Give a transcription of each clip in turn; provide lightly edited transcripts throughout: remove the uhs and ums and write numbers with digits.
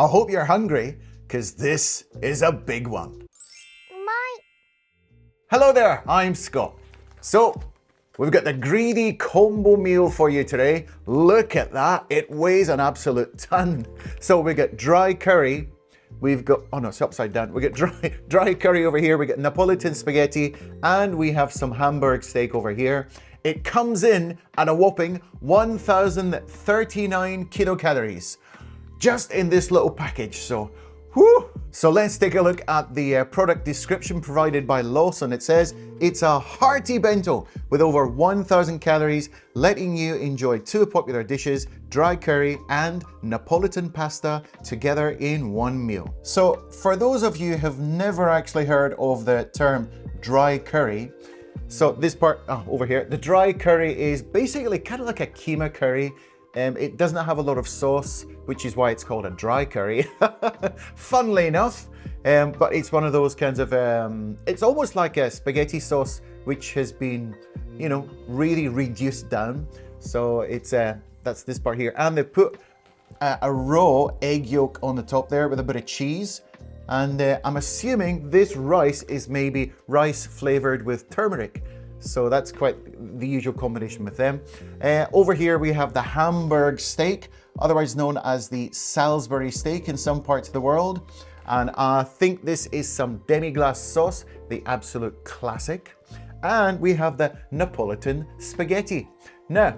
I hope you're hungry, because this is a big one. Hello there, I'm Scott. So, we've got the greedy combo meal for you today. Look at that, it weighs an absolute ton. So we got dry curry, we've got, oh no, it's upside down. We got dry curry over here, we got Napolitan spaghetti, and we have some Hamburg steak over here. It comes in at a whopping 1,039 kilocalories, just in this little package, so whew. So let's take a look at the product description provided by Lawson. It says, it's a hearty bento with over 1,000 calories, letting you enjoy two popular dishes, dry curry and Napolitan pasta together in one meal. So for those of you who have never actually heard of the term dry curry, so this part over here, the dry curry is basically kind of like a keema curry. It doesn't have a lot of sauce, which is why it's called a dry curry. Funnily enough, but it's one of those kinds of, it's almost like a spaghetti sauce, which has been, you know, really reduced down. So it's, that's this part here. And they put a raw egg yolk on the top there with a bit of cheese. And I'm assuming this rice is maybe rice flavored with turmeric. So that's quite the usual combination with them. Over here we have the Hamburg steak, otherwise known as the Salisbury steak in some parts of the world. And I think this is some demi-glace sauce, the absolute classic. And we have the Napolitan spaghetti. Now,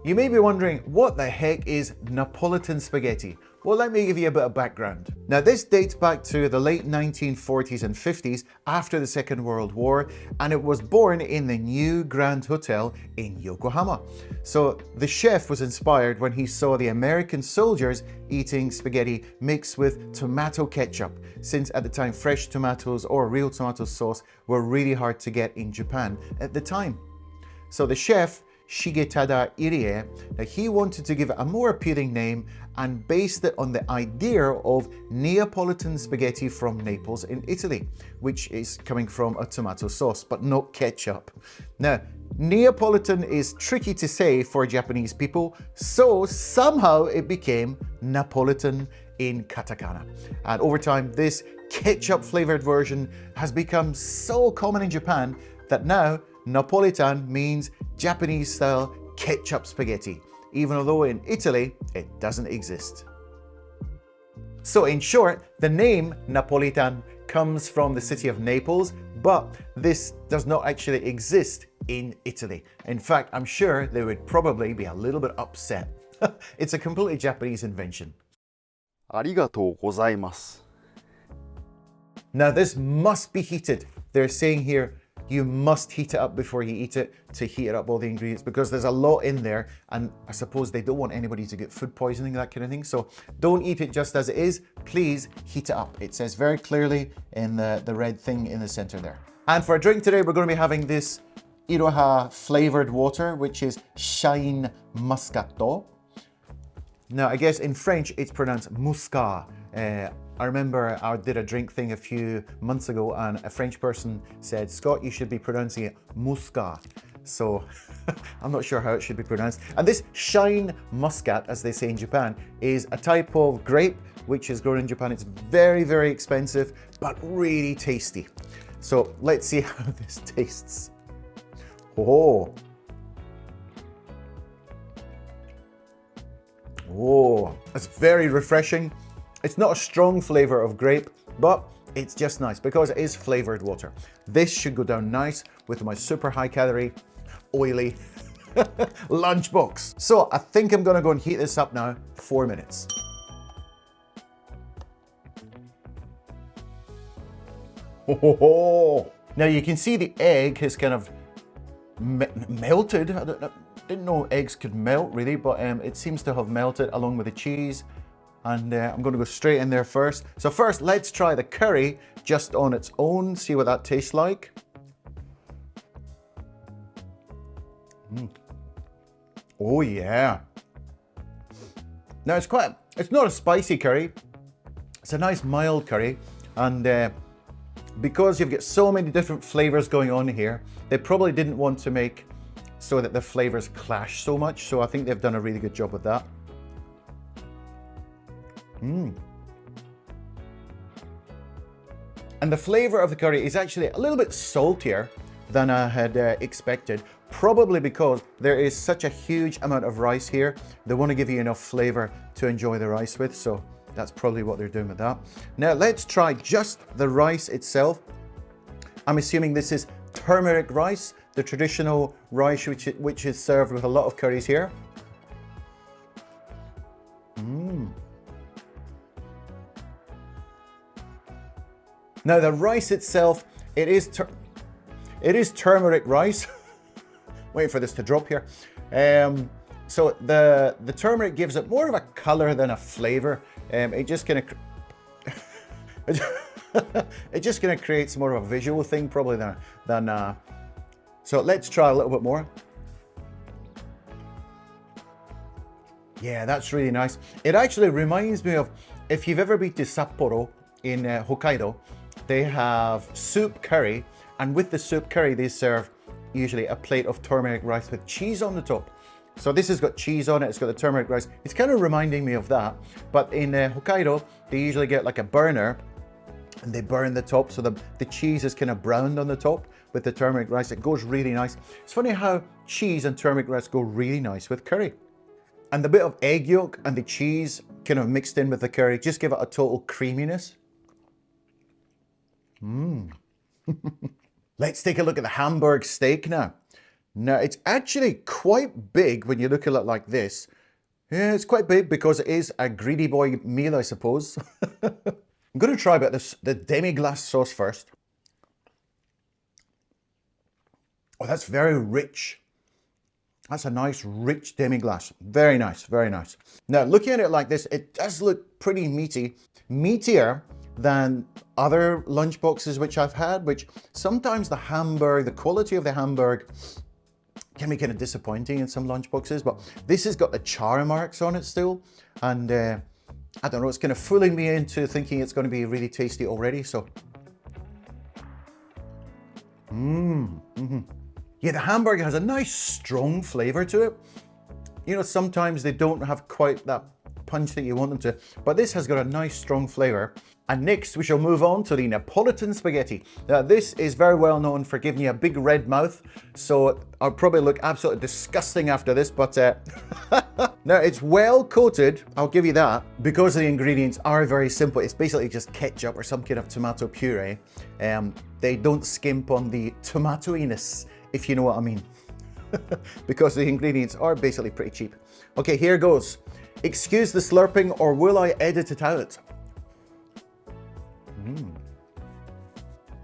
you may be wondering, what the heck is Napolitan spaghetti? Well, let me give you a bit of background. Now, this dates back to the late 1940s and 50s after the Second World War, and it was born in the New Grand Hotel in Yokohama. So the chef was inspired when he saw the American soldiers eating spaghetti mixed with tomato ketchup, since at the time fresh tomatoes or real tomato sauce were really hard to get in Japan at the time. So the chef, Shigetada Irie, now he wanted to give it a more appealing name and based it on the idea of Neapolitan spaghetti from Naples in Italy, which is coming from a tomato sauce, but not ketchup. Now, Neapolitan is tricky to say for Japanese people, so somehow it became Napolitan in katakana. And over time, this ketchup flavored version has become so common in Japan that now Napolitan means Japanese-style ketchup spaghetti, even although in Italy, it doesn't exist. So in short, the name Napolitan comes from the city of Naples, but this does not actually exist in Italy. In fact, I'm sure they would probably be a little bit upset. It's a completely Japanese invention. ありがとうございます。 Now this must be heated. They're saying here, you must heat it up before you eat it to heat up all the ingredients, because there's a lot in there and I suppose they don't want anybody to get food poisoning, that kind of thing. So don't eat it just as it is, please heat it up. It says very clearly in the red thing in the center there. And for a drink today, we're going to be having this Iroha flavored water, which is Shine Muscato. Now, I guess in French, it's pronounced muscat. I remember I did a drink thing a few months ago and a French person said, Scott, you should be pronouncing it muscat. So I'm not sure how it should be pronounced. And this Shine Muscat, as they say in Japan, is a type of grape which is grown in Japan. It's very, very expensive, but really tasty. So let's see how this tastes. Oh. Oh, it's very refreshing. It's not a strong flavor of grape, but it's just nice because it is flavored water. This should go down nice with my super high calorie, oily lunchbox. So I think I'm gonna go and heat this up now, 4 minutes. Oh. Now you can see the egg has kind of melted. I didn't know eggs could melt really, but it seems to have melted along with the cheese. And I'm going to go straight in there first. So first, let's try the curry just on its own, see what that tastes like. Oh yeah. Now it's not a spicy curry. It's a nice mild curry. And because you've got so many different flavors going on here, they probably didn't want to make so that the flavors clash so much. So I think they've done a really good job with that. And the flavor of the curry is actually a little bit saltier than I had expected, probably because there is such a huge amount of rice here. They want to give you enough flavor to enjoy the rice with, so that's probably what they're doing with that. Now let's try just the rice itself. I'm assuming this is turmeric rice, the traditional rice which is served with a lot of curries here. Now the rice itself, it is turmeric rice. Waiting for this to drop here. So the turmeric gives it more of a color than a flavor. It just kind of creates more of a visual thing probably than so let's try a little bit more. Yeah, that's really nice. It actually reminds me of, if you've ever been to Sapporo in Hokkaido, they have soup curry, and with the soup curry they serve usually a plate of turmeric rice with cheese on the top. So this has got cheese on it, it's got the turmeric rice. It's kind of reminding me of that, but in Hokkaido they usually get like a burner and they burn the top, so the cheese is kind of browned on the top with the turmeric rice. It goes really nice. It's funny how cheese and turmeric rice go really nice with curry. And the bit of egg yolk and the cheese kind of mixed in with the curry just give it a total creaminess. Let's take a look at the Hamburg steak now. Now, it's actually quite big when you look at it like this. Yeah, it's quite big because it is a greedy boy meal, I suppose. I'm going to try about the demi-glace sauce first. Oh, that's very rich. That's a nice, rich demi-glace. Very nice, very nice. Now, looking at it like this, it does look pretty meaty. Meatier than other lunch boxes which I've had, which sometimes the quality of the Hamburg can be kind of disappointing in some lunch boxes, but this has got the char marks on it still, and I don't know, it's kind of fooling me into thinking it's going to be really tasty already. So yeah, the Hamburg has a nice strong flavor to it. You know, sometimes they don't have quite that punch that you want them to, but this has got a nice strong flavor. And next we shall move on to the Napolitan spaghetti. Now this is very well known for giving you a big red mouth, so I'll probably look absolutely disgusting after this, but now it's well coated, I'll give you that, because the ingredients are very simple. It's basically just ketchup or some kind of tomato puree. They don't skimp on the tomatoiness, if you know what I mean, because the ingredients are basically pretty cheap. Okay, here goes. Excuse the slurping, or will I edit it out?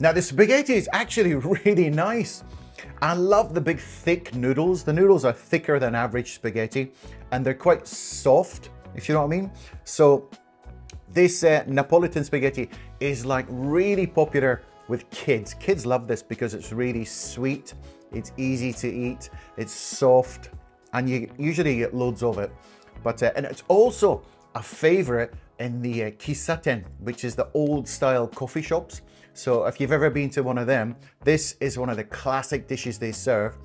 Now the spaghetti is actually really nice. I love the big thick noodles. The noodles are thicker than average spaghetti and they're quite soft, if you know what I mean. So this Napolitan spaghetti is like really popular with kids. Kids love this because it's really sweet, it's easy to eat, it's soft, and you usually get loads of it. But and it's also a favorite in the Kissaten, which is the old style coffee shops. So if you've ever been to one of them, this is one of the classic dishes they serve.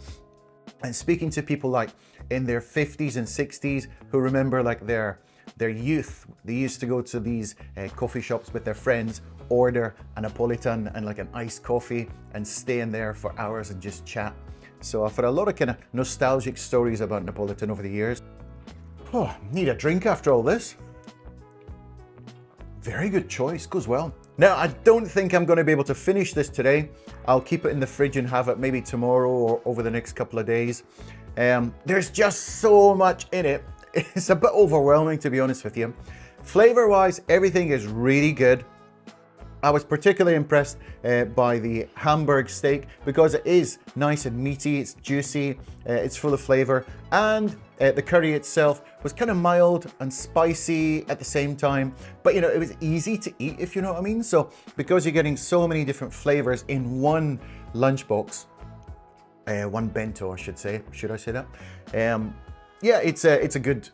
And speaking to people like in their 50s and 60s who remember like their youth, they used to go to these coffee shops with their friends, order a Napolitan and like an iced coffee and stay in there for hours and just chat. So I've had a lot of kind of nostalgic stories about Napolitan over the years. Oh, need a drink after all this. Very good choice, goes well. Now, I don't think I'm going to be able to finish this today. I'll keep it in the fridge and have it maybe tomorrow or over the next couple of days. There's just so much in it. It's a bit overwhelming, to be honest with you. Flavor-wise, everything is really good. I was particularly impressed by the Hamburg steak because it is nice and meaty, it's juicy, it's full of flavor, and the curry itself was kind of mild and spicy at the same time, but you know, it was easy to eat, if you know what I mean. So because you're getting so many different flavors in one lunchbox, one bento, I should say. Should I say that? Yeah, it's a good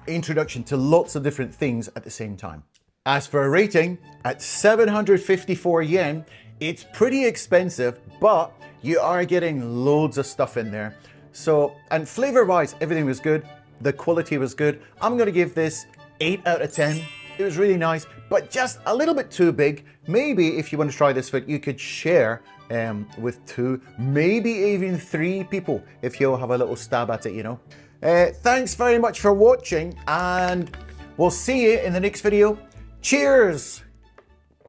introduction to lots of different things at the same time. As for a rating, at 754 yen, it's pretty expensive, but you are getting loads of stuff in there. So, and flavor-wise, everything was good. The quality was good. I'm gonna give this 8 out of 10. It was really nice. but just a little bit too big. Maybe if you want to try this food, you could share with 2, maybe even 3 people if you'll have a little stab at it, you know. Thanks very much for watching, and we'll see you in the next video. Cheers!